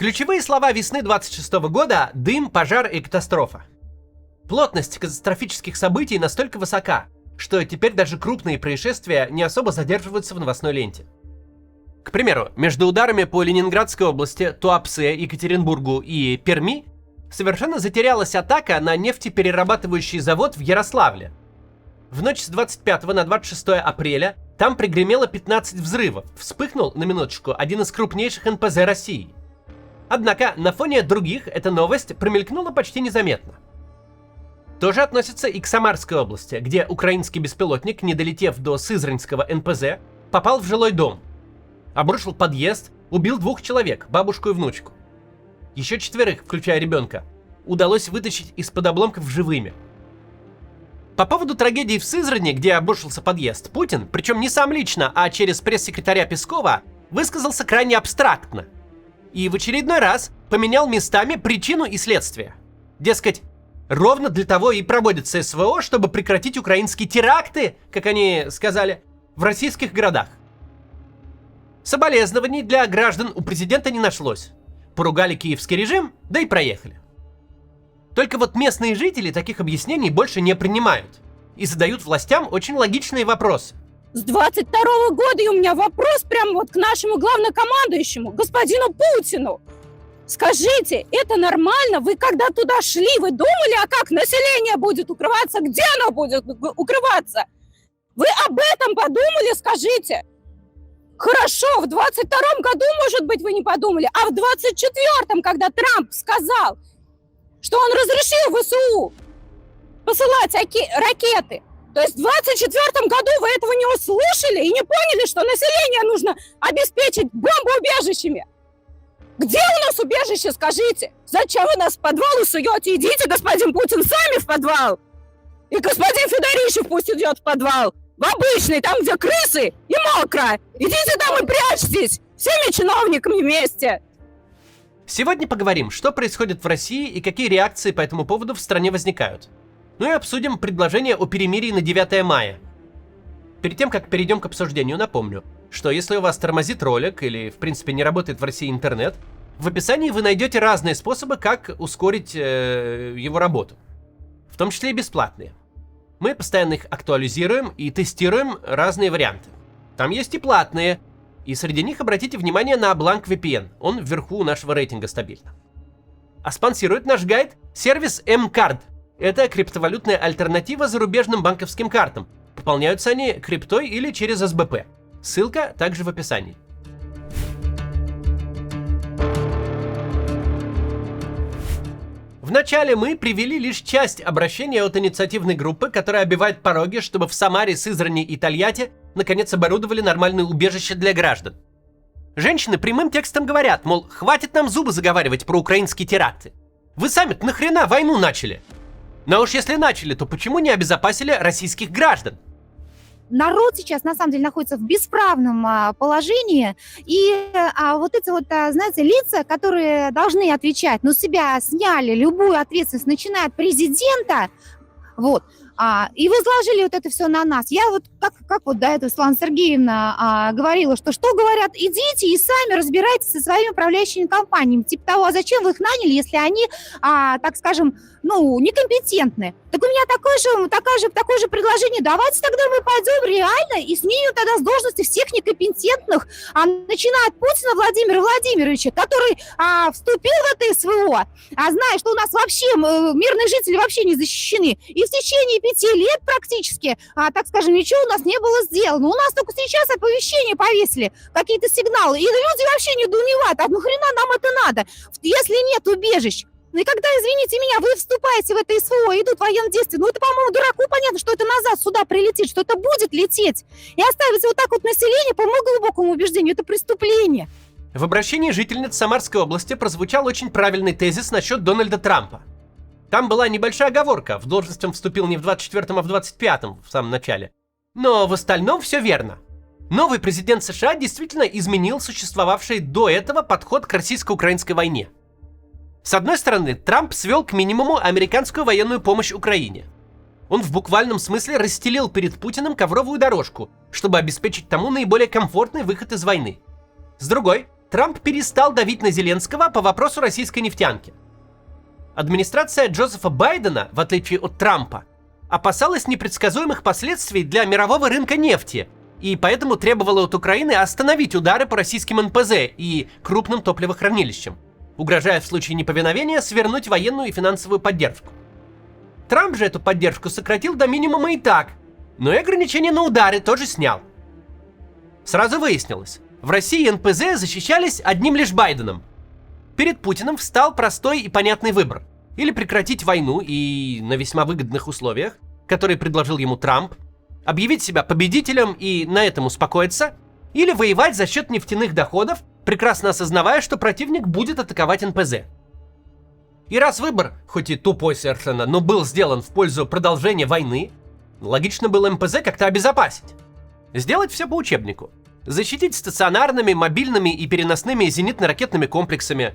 Ключевые слова весны 26 года – дым, пожар и катастрофа. Плотность катастрофических событий настолько высока, что теперь даже крупные происшествия не особо задерживаются в новостной ленте. К примеру, между ударами по Ленинградской области, Туапсе, Екатеринбургу и Перми совершенно затерялась атака на нефтеперерабатывающий завод в Ярославле. В ночь с 25 на 26 апреля там пригремело 15 взрывов, вспыхнул, на минуточку, один из крупнейших НПЗ России. Однако на фоне других эта новость промелькнула почти незаметно. То же относится и к Самарской области, где украинский беспилотник, не долетев до Сызранского НПЗ, попал в жилой дом. Обрушил подъезд, убил 2 человек, бабушку и внучку. Еще 4, включая ребенка, удалось вытащить из-под обломков живыми. По поводу трагедии в Сызрани, где обрушился подъезд, Путин, причем не сам лично, а через пресс-секретаря Пескова, высказался крайне абстрактно. И в очередной раз поменял местами причину и следствие. Дескать, ровно для того и проводится СВО, чтобы прекратить украинские теракты, как они сказали, в российских городах. Соболезнований для граждан у президента не нашлось. Поругали киевский режим, да и проехали. Только вот местные жители таких объяснений больше не принимают и задают властям очень логичные вопросы. С 22-го года и у меня вопрос прямо вот к нашему главнокомандующему, господину Путину. Скажите, это нормально? Вы когда туда шли, вы думали, а как население будет укрываться? Где оно будет укрываться? Вы об этом подумали, скажите? Хорошо, в 22-м году, может быть, вы не подумали, а в 24-м, когда Трамп сказал, что он разрешил ВСУ посылать ракеты. То есть в 24-м году вы этого не услышали и не поняли, что население нужно обеспечить бомбоубежищами. Где у нас убежище, скажите? Зачем вы нас в подвал суете? Идите, господин Путин, сами в подвал. И господин Федорищев пусть идет в подвал. В обычный, там, где крысы и мокро. Идите там и прячьтесь. Всеми чиновниками вместе. Сегодня поговорим, что происходит в России и какие реакции по этому поводу в стране возникают. Ну и обсудим предложение о перемирии на 9 мая. Перед тем, как перейдем к обсуждению, напомню, что если у вас тормозит ролик или, в принципе, не работает в России интернет, в описании вы найдете разные способы, как ускорить его работу. В том числе и бесплатные. Мы постоянно их актуализируем и тестируем разные варианты. Там есть и платные, и среди них обратите внимание на Blank VPN, он вверху у нашего рейтинга стабильно. А спонсирует наш гайд сервис mCard. Это криптовалютная альтернатива зарубежным банковским картам. Пополняются они криптой или через СБП. Ссылка также в описании. Вначале мы привели лишь часть обращения от инициативной группы, которая оббивает пороги, чтобы в Самаре, Сызрани и Тольятти наконец оборудовали нормальные убежища для граждан. Женщины прямым текстом говорят, мол, хватит нам зубы заговаривать про украинские теракты. Вы сами-то нахрена войну начали? Но уж если начали, то почему не обезопасили российских граждан? Народ сейчас, на самом деле, находится в бесправном положении, и вот эти вот, знаете, лица, которые должны отвечать, но себя сняли любую ответственность, начиная от президента, вот, и возложили вот это все на нас. Я вот, как вот до этого Светлана Сергеевна говорила, что говорят, идите и сами разбирайтесь со своими управляющими компаниями. Типа того, а зачем вы их наняли, если они, так скажем, некомпетентны? Так у меня такое же предложение. Давайте тогда мы пойдем реально и снимем тогда с должности всех некомпетентных, начиная от Путина Владимира Владимировича, который вступил в это СВО, зная, что у нас вообще мирные жители вообще не защищены. И в течение 5 лет практически, так скажем, ничего у нас не было сделано. У нас только сейчас оповещения повесили, какие-то сигналы. И люди вообще недоумевают, нахрена нам это надо, если нет убежищ? Ну и когда, извините меня, вы вступаете в это СВО, идут военные действия, это, по-моему, дураку понятно, что это назад сюда прилетит, что это будет лететь. И оставить вот так вот население, по моему глубокому убеждению, это преступление. В обращении жительниц Самарской области прозвучал очень правильный тезис насчет Дональда Трампа. Там была небольшая оговорка, в должность он вступил не в 24-м, а в 25-м, в самом начале. Но в остальном все верно. Новый президент США действительно изменил существовавший до этого подход к российско-украинской войне. С одной стороны, Трамп свел к минимуму американскую военную помощь Украине. Он в буквальном смысле расстелил перед Путиным ковровую дорожку, чтобы обеспечить тому наиболее комфортный выход из войны. С другой, Трамп перестал давить на Зеленского по вопросу российской нефтянки. Администрация Джозефа Байдена, в отличие от Трампа, опасалась непредсказуемых последствий для мирового рынка нефти, и поэтому требовала от Украины остановить удары по российским НПЗ и крупным топливохранилищам, угрожая в случае неповиновения свернуть военную и финансовую поддержку. Трамп же эту поддержку сократил до минимума и так, но и ограничения на удары тоже снял. Сразу выяснилось, в России НПЗ защищались одним лишь Байденом. Перед Путиным встал простой и понятный выбор. Или прекратить войну и на весьма выгодных условиях, которые предложил ему Трамп, объявить себя победителем и на этом успокоиться, или воевать за счет нефтяных доходов, прекрасно осознавая, что противник будет атаковать НПЗ. И раз выбор, хоть и тупой совершенно, но был сделан в пользу продолжения войны, логично было НПЗ как-то обезопасить. Сделать все по учебнику. Защитить стационарными, мобильными и переносными зенитно-ракетными комплексами,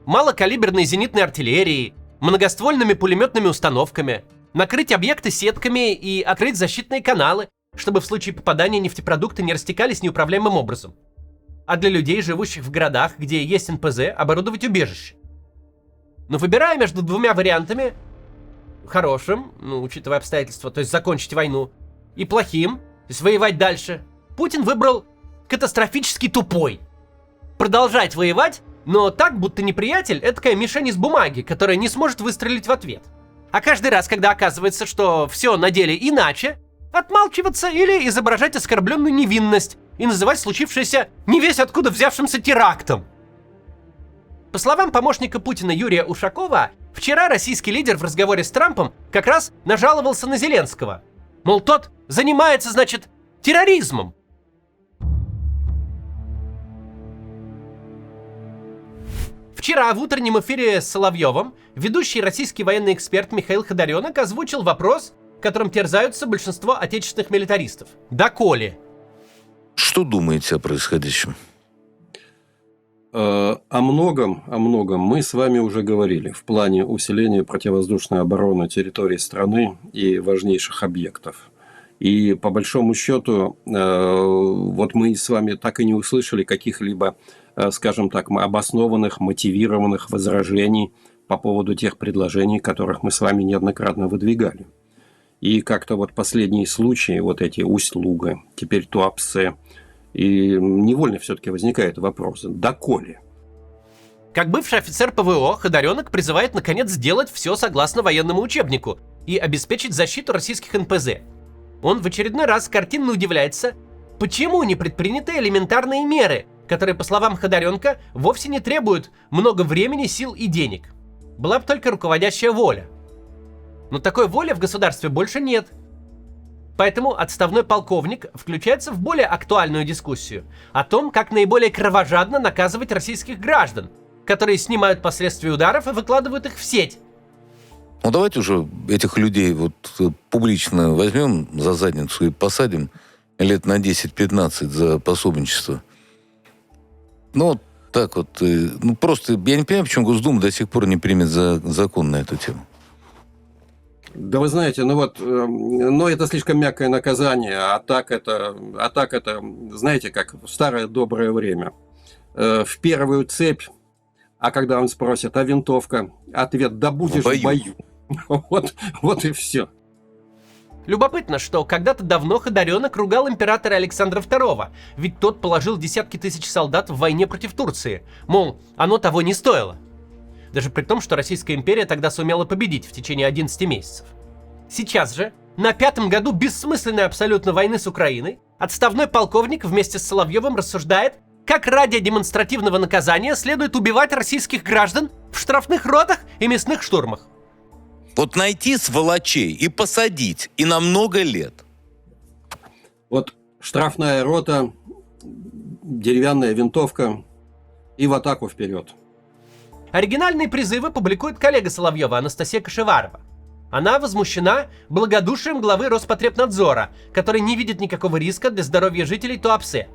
малокалиберной зенитной артиллерией, многоствольными пулеметными установками, накрыть объекты сетками и открыть защитные каналы, чтобы в случае попадания нефтепродукты не растекались неуправляемым образом. А для людей, живущих в городах, где есть НПЗ, оборудовать убежище. Но выбирая между двумя вариантами, хорошим, учитывая обстоятельства, то есть закончить войну, и плохим, то есть воевать дальше, Путин выбрал катастрофически тупой. Продолжать воевать, но так, будто неприятель — это такая мишень из бумаги, которая не сможет выстрелить в ответ. А каждый раз, когда оказывается, что все на деле иначе, отмалчиваться или изображать оскорбленную невинность и называть случившееся не весь откуда взявшимся терактом. По словам помощника Путина Юрия Ушакова, вчера российский лидер в разговоре с Трампом как раз нажаловался на Зеленского. Мол, тот занимается, значит, терроризмом. Вчера в утреннем эфире с Соловьевым ведущий российский военный эксперт Михаил Ходоренок озвучил вопрос, которым терзаются большинство отечественных милитаристов. Доколе? Что думаете о происходящем? О многом мы с вами уже говорили в плане усиления противовоздушной обороны территории страны и важнейших объектов. И по большому счету, вот мы с вами так и не услышали каких-либо, скажем так, обоснованных, мотивированных возражений по поводу тех предложений, которых мы с вами неоднократно выдвигали. И как-то вот последние случаи, вот эти Усть-Луга, теперь Туапсе, и невольно все-таки возникает вопрос, доколе? Как бывший офицер ПВО, Ходоренок призывает наконец сделать все согласно военному учебнику и обеспечить защиту российских НПЗ. Он в очередной раз картинно удивляется, почему не предприняты элементарные меры, которые, по словам Ходоренка, вовсе не требуют много времени, сил и денег. Была бы только руководящая воля. Но такой воли в государстве больше нет. Поэтому отставной полковник включается в более актуальную дискуссию о том, как наиболее кровожадно наказывать российских граждан, которые снимают последствия ударов и выкладывают их в сеть. Ну, давайте уже этих людей вот публично возьмем за задницу и посадим лет на 10-15 за пособничество. Ну, вот так вот. Ну, просто я не понимаю, почему Госдума до сих пор не примет закон на эту тему. Да вы знаете, но это слишком мягкое наказание, а так это, знаете, как в старое доброе время. В первую цепь, а когда он спросит, а винтовка? Ответ, да будешь в бою. Вот и все. Любопытно, что когда-то давно Ходоренок ругал императора Александра II, ведь тот положил десятки тысяч солдат в войне против Турции. Мол, оно того не стоило. Даже при том, что Российская империя тогда сумела победить в течение 11 месяцев. Сейчас же, на 5-м году бессмысленной абсолютно войны с Украиной, отставной полковник вместе с Соловьевым рассуждает, как ради демонстративного наказания следует убивать российских граждан в штрафных ротах и мясных штурмах. Вот найти сволочей и посадить, и на много лет. Вот штрафная рота, деревянная винтовка и в атаку вперед. Оригинальные призывы публикует коллега Соловьева Анастасия Кашеварова. Она возмущена благодушием главы Роспотребнадзора, который не видит никакого риска для здоровья жителей Туапсе.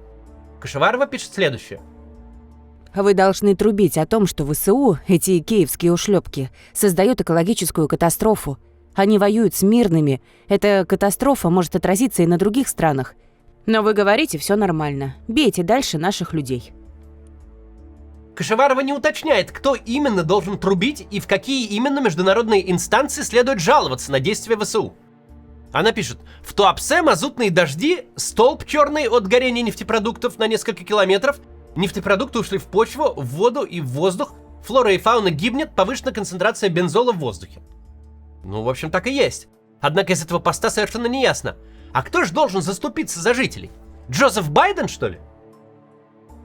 Кашеварова пишет следующее. Вы должны трубить о том, что ВСУ, эти киевские ушлепки, создают экологическую катастрофу. Они воюют с мирными. Эта катастрофа может отразиться и на других странах. Но вы говорите, все нормально. Бейте дальше наших людей. Кашеварова не уточняет, кто именно должен трубить и в какие именно международные инстанции следует жаловаться на действия ВСУ. Она пишет: в Туапсе мазутные дожди, столб черный от горения нефтепродуктов на несколько километров, нефтепродукты ушли в почву, в воду и в воздух, флора и фауна гибнет, повышена концентрация бензола в воздухе. Ну, в общем, так и есть. Однако из этого поста совершенно не ясно. А кто же должен заступиться за жителей? Джозеф Байден, что ли?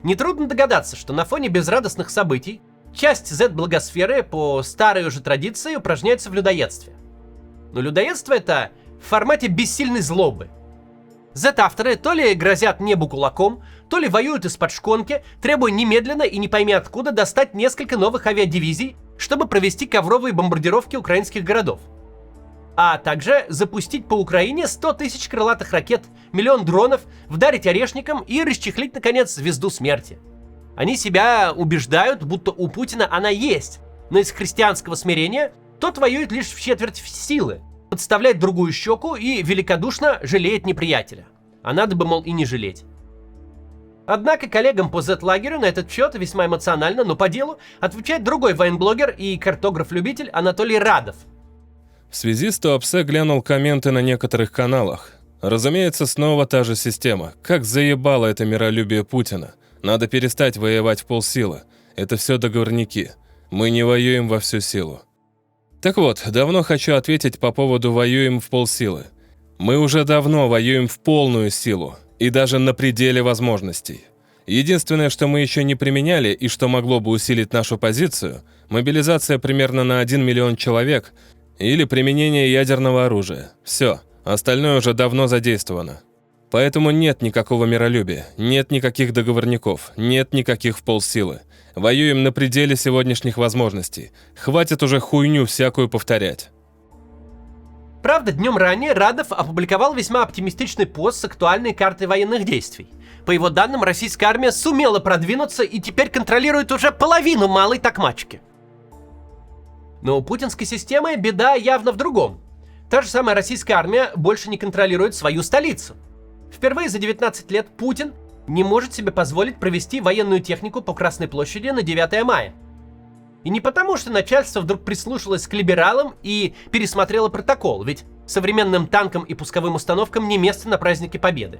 Нетрудно догадаться, что на фоне безрадостных событий часть Z-благосферы по старой уже традиции упражняется в людоедстве. Но людоедство это в формате бессильной злобы. Z-авторы то ли грозят небу кулаком, то ли воюют из-под шконки, требуя немедленно и не пойми откуда достать несколько новых авиадивизий, чтобы провести ковровые бомбардировки украинских городов. А также запустить по Украине 100 тысяч крылатых ракет, миллион дронов, вдарить орешником и расчехлить, наконец, звезду смерти. Они себя убеждают, будто у Путина она есть, но из христианского смирения тот воюет лишь в четверть силы, подставляет другую щеку и великодушно жалеет неприятеля. А надо бы, мол, и не жалеть. Однако коллегам по Z-лагерю на этот счет весьма эмоционально, но по делу, отвечает другой военблогер и картограф-любитель Анатолий Радов. В связи с Туапсе глянул комменты на некоторых каналах. Разумеется, снова та же система. Как заебало это миролюбие Путина. Надо перестать воевать в полсилы. Это все договорники. Мы не воюем во всю силу. Так вот, давно хочу ответить по поводу «воюем в полсилы». Мы уже давно воюем в полную силу. И даже на пределе возможностей. Единственное, что мы еще не применяли и что могло бы усилить нашу позицию – мобилизация примерно на 1 миллион человек – или применение ядерного оружия. Все, остальное уже давно задействовано. Поэтому нет никакого миролюбия, нет никаких договорников, нет никаких вполсилы. Воюем на пределе сегодняшних возможностей. Хватит уже хуйню всякую повторять. Правда, днем ранее Радов опубликовал весьма оптимистичный пост с актуальной картой военных действий. По его данным, российская армия сумела продвинуться и теперь контролирует уже половину Малой Токмачки. Но у путинской системы беда явно в другом. Та же самая российская армия больше не контролирует свою столицу. Впервые за 19 лет Путин не может себе позволить провести военную технику по Красной площади на 9 мая. И не потому, что начальство вдруг прислушалось к либералам и пересмотрело протокол, ведь современным танкам и пусковым установкам не место на празднике Победы.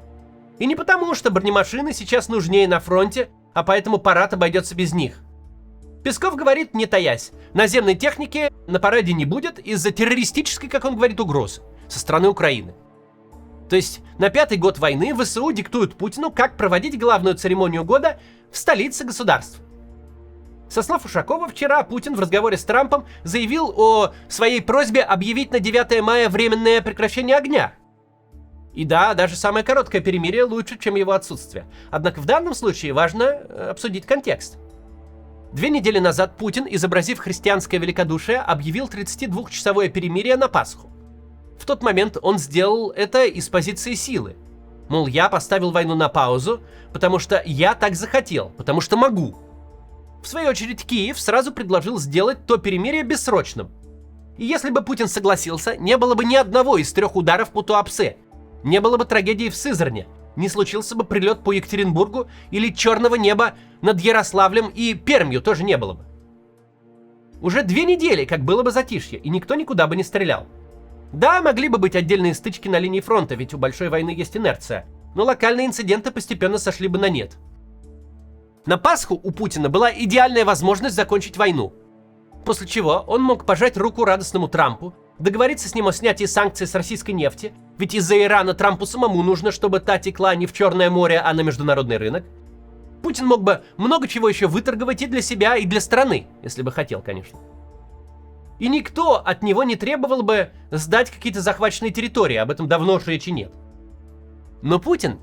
И не потому, что бронемашины сейчас нужнее на фронте, а поэтому парад обойдется без них. Песков говорит, не таясь, наземной техники на параде не будет из-за террористической, как он говорит, угрозы со стороны Украины. То есть на 5-й год войны ВСУ диктуют Путину, как проводить главную церемонию года в столице государства. Со слов Ушакова, вчера Путин в разговоре с Трампом заявил о своей просьбе объявить на 9 мая временное прекращение огня. И да, даже самое короткое перемирие лучше, чем его отсутствие. Однако в данном случае важно обсудить контекст. 2 недели назад Путин, изобразив христианское великодушие, объявил 32-часовое перемирие на Пасху. В тот момент он сделал это из позиции силы. Мол, я поставил войну на паузу, потому что я так захотел, потому что могу. В свою очередь, Киев сразу предложил сделать то перемирие бессрочным. И если бы Путин согласился, не было бы ни одного из 3 ударов по Туапсе, не было бы трагедии в Сызрани, не случился бы прилет по Екатеринбургу или черного неба над Ярославлем, и Пермью тоже не было бы. Уже 2 недели, как было бы затишье, и никто никуда бы не стрелял. Да, могли бы быть отдельные стычки на линии фронта, ведь у большой войны есть инерция, но локальные инциденты постепенно сошли бы на нет. На Пасху у Путина была идеальная возможность закончить войну, после чего он мог пожать руку радостному Трампу, договориться с ним о снятии санкций с российской нефти, ведь из-за Ирана Трампу самому нужно, чтобы та текла не в Черное море, а на международный рынок. Путин мог бы много чего еще выторговать и для себя, и для страны, если бы хотел, конечно. И никто от него не требовал бы сдать какие-то захваченные территории, об этом давно уж речи нет. Но Путин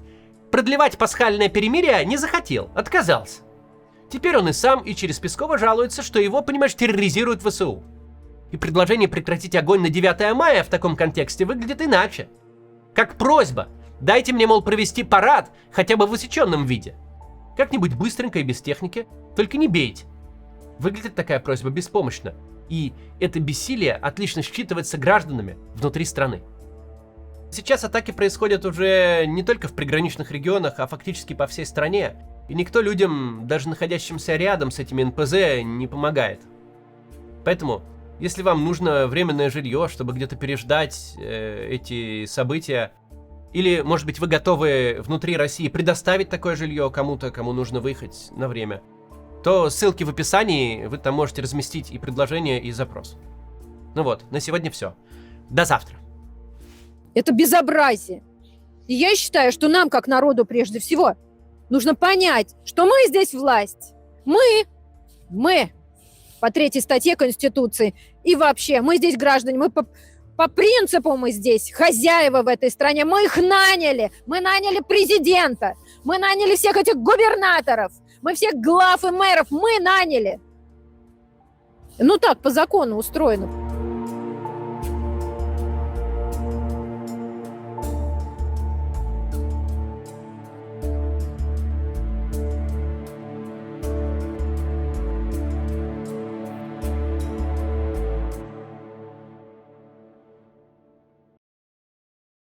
продлевать пасхальное перемирие не захотел, отказался. Теперь он и сам, и через Пескова жалуется, что его, понимаешь, терроризируют ВСУ. И предложение прекратить огонь на 9 мая в таком контексте выглядит иначе. Как просьба. Дайте мне, мол, провести парад, хотя бы в усеченном виде. Как-нибудь быстренько и без техники, только не бейте. Выглядит такая просьба беспомощно. И это бессилие отлично считывается гражданами внутри страны. Сейчас атаки происходят уже не только в приграничных регионах, а фактически по всей стране. И никто людям, даже находящимся рядом с этими НПЗ, не помогает. Поэтому, если вам нужно временное жилье, чтобы где-то переждать эти события, или, может быть, вы готовы внутри России предоставить такое жилье кому-то, кому нужно выехать на время, то ссылки в описании, вы там можете разместить и предложение, и запрос. Ну вот, на сегодня все. До завтра. Это безобразие. И я считаю, что нам, как народу, прежде всего, нужно понять, что мы здесь власть. Мы по 3 статье Конституции. И вообще, мы здесь граждане, мы по принципу мы здесь хозяева в этой стране. Мы их наняли. Мы наняли президента. Мы наняли всех этих губернаторов. Мы всех глав и мэров. Мы наняли. Ну так, по закону устроено.